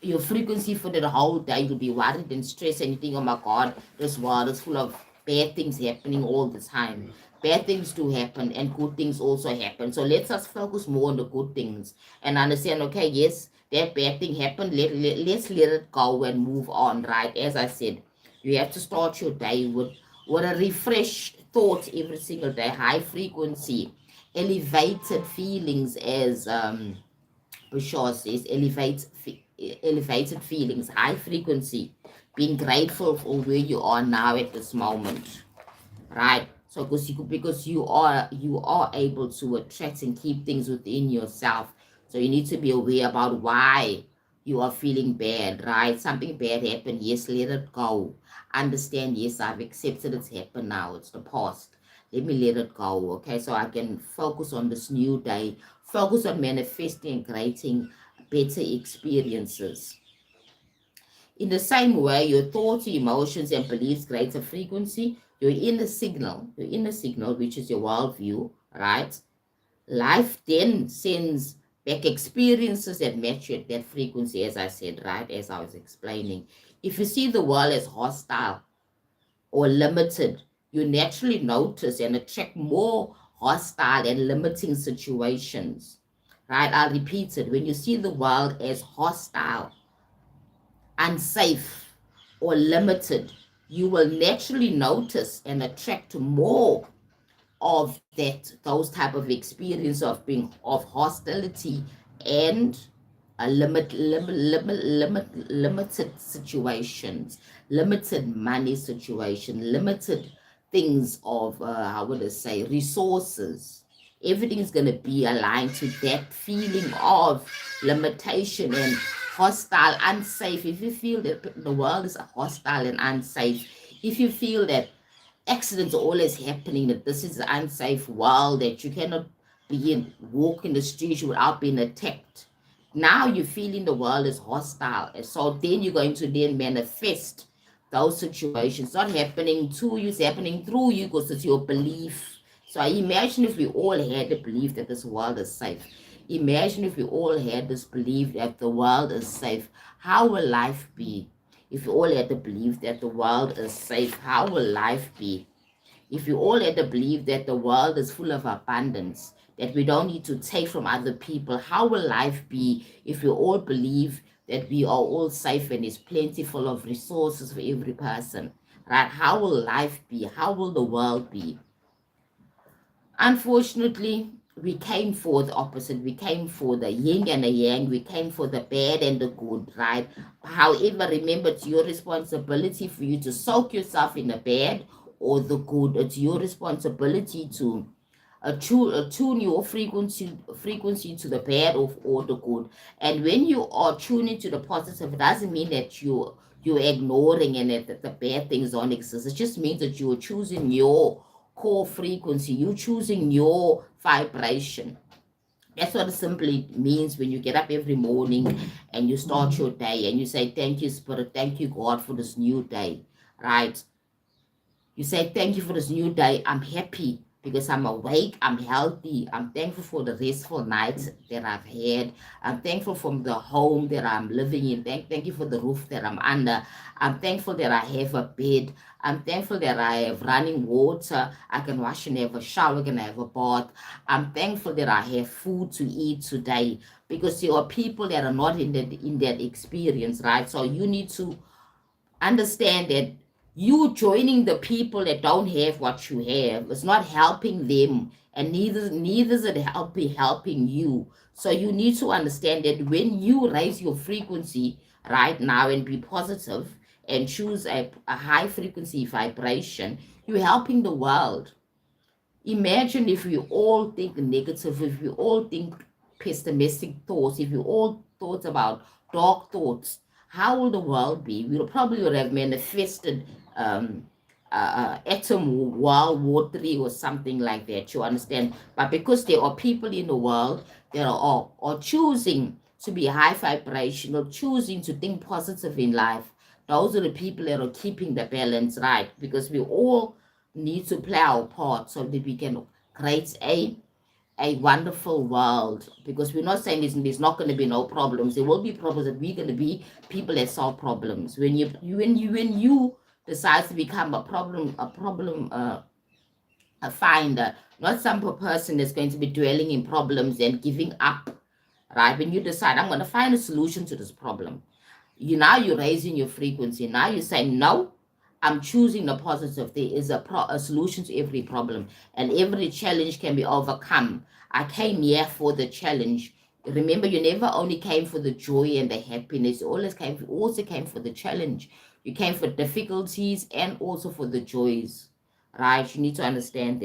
your frequency for the whole day. You'll be worried and stressed and you think, oh my God, this world is full of bad things happening all the time. Bad things do happen and good things also happen. So let's us focus more on the good things and understand, okay, yes, that bad thing happened. Let's let it go and move on, right? As I said, you have to start your day with a refreshed thought every single day, high frequency, elevated feelings, as Bashar says, elevated feelings, high frequency, being grateful for where you are now at this moment, right? So because you are able to attract and keep things within yourself. So you need to be aware about why you are feeling bad, right? Something bad happened. Yes, let it go. Understand, yes, I've accepted it's happened now. It's the past. Let me let it go. Okay, so I can focus on this new day, focus on manifesting and creating better experiences. In the same way, your thoughts, emotions, and beliefs create a frequency. Your inner signal, which is your worldview, right? Life then sends back experiences that match that frequency, as I said, right? As I was explaining. If you see the world as hostile or limited, you naturally notice and attract more hostile and limiting situations, right? I'll repeat it. When you see the world as hostile, unsafe, or limited, you will naturally notice and attract more of those type of experience of being of hostility and a limited situations, limited money situation, limited things of how would I say, resources. Everything's going to be aligned to that feeling of limitation and hostile, unsafe. If you feel that the world is hostile and unsafe, if you feel that accidents are always happening, that this is an unsafe world, that you cannot walk in the streets without being attacked. Now you're feeling the world is hostile. And so then you're going to then manifest those situations. Not happening to you, it's happening through you because it's your belief. So I imagine if we all had the belief that this world is safe. Imagine if we all had this belief that the world is safe. How will life be? If you all had to believe that the world is safe, how will life be? If you all had to believe that the world is full of abundance, that we don't need to take from other people, how will life be if we all believe that we are all safe and is plentiful of resources for every person? Right? How will life be? How will the world be? Unfortunately, we came for the opposite. We came for the yin and the yang. We came for the bad and the good, right? However, remember, it's your responsibility for you to soak yourself in the bad or the good. It's your responsibility to tune your frequency to the bad or the good. And when you are tuning to the positive, it doesn't mean that you're ignoring and that the bad things don't exist. It just means that you're choosing your core frequency. You're choosing your vibration. That's what it simply means when you get up every morning and you start your day and you say, thank you, Spirit, thank you, God, for this new day, right? You say, thank you for this new day. I'm happy because I'm awake. I'm healthy. I'm thankful for the restful nights that I've had. I'm thankful for the home that I'm living in. Thank you for the roof that I'm under. I'm thankful that I have a bed. I'm thankful that I have running water. I can wash and have a shower. I can have a bath. I'm thankful that I have food to eat today because there are people that are not in that experience, right? So you need to understand that you joining the people that don't have what you have is not helping them, and neither is it helping you. So you need to understand that when you raise your frequency right now and be positive and choose a high frequency vibration, you're helping the world. Imagine if we all think negative, if we all think pessimistic thoughts, if we all thought about dark thoughts, how will the world be? We'll probably would have manifested atom World War III or something like that, you understand? But because there are people in the world that are choosing to be high vibrational, choosing to think positive in life, those are the people that are keeping the balance right, because we all need to play our part so that we can create a wonderful world. Because we're not saying there's not going to be no problems. There will be problems, that we're going to be people that solve problems. When you decide to become a problem finder, not some person that's going to be dwelling in problems and giving up, right? When you decide, I'm going to find a solution to this problem, you're raising your frequency. Now you're saying, no, I'm choosing the positive. There is a solution to every problem, and every challenge can be overcome. I came here for the challenge. Remember, you never only came for the joy and the happiness. You also came for the challenge. You came for difficulties and also for the joys, right? You need to understand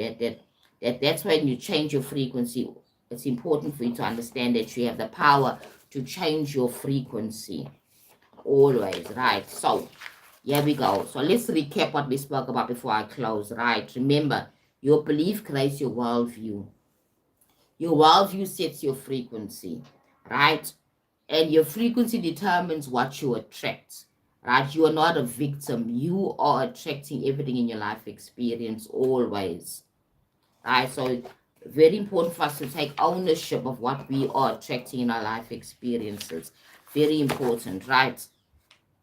that's when you change your frequency. It's important for you to understand that you have the power to change your frequency always, right? So here we go. So let's recap what we spoke about before I close, right? Remember, your belief creates your worldview. Your worldview sets your frequency, right? And your frequency determines what you attract, right? You are not a victim. You are attracting everything in your life experience always, right? So very important for us to take ownership of what we are attracting in our life experiences. Very important, right?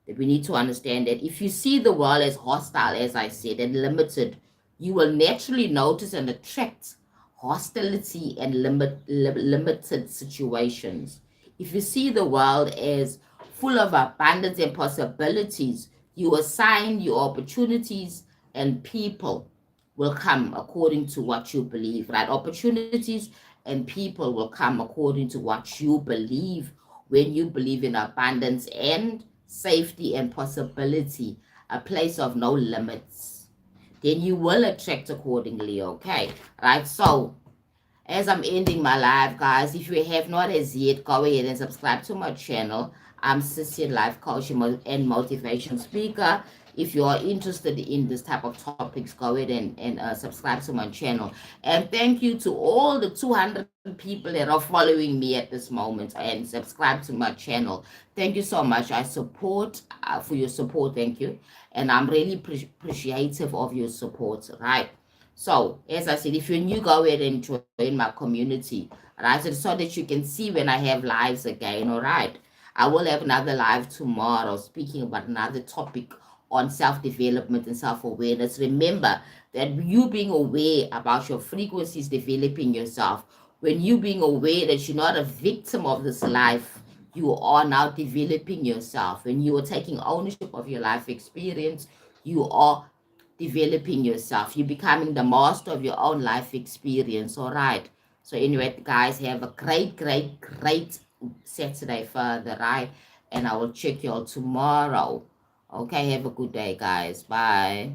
That we need to understand that if you see the world as hostile, as I said, and limited, you will naturally notice and attract hostility and limited situations. If you see the world as full of abundance and possibilities, you assign your opportunities, and people will come according to what you believe, right? Opportunities and people will come according to what you believe. When you believe in abundance and safety and possibility, a place of no limits, then you will attract accordingly, okay? Right? So, as I'm ending my live, guys, if you have not as yet, go ahead and subscribe to my channel. I'm Sissy, life coach and motivation speaker. If you are interested in this type of topics, go ahead and subscribe to my channel. And thank you to all the 200 people that are following me at this moment and subscribe to my channel. Thank you so much. I support for your support. Thank you. And I'm really appreciative of your support, right? So, as I said, if you're new, go ahead and join my community, right? So that you can see when I have lives again, all right? I will have another live tomorrow speaking about another topic on self-development and self-awareness. Remember that you being aware about your frequencies developing yourself, when you being aware that you're not a victim of this life, you are now developing yourself. When you are taking ownership of your life experience, you are developing yourself. You're becoming the master of your own life experience. All right. So anyway, guys, have a great Saturday further, right? And I will check you all tomorrow. Okay, have a good day, guys. Bye.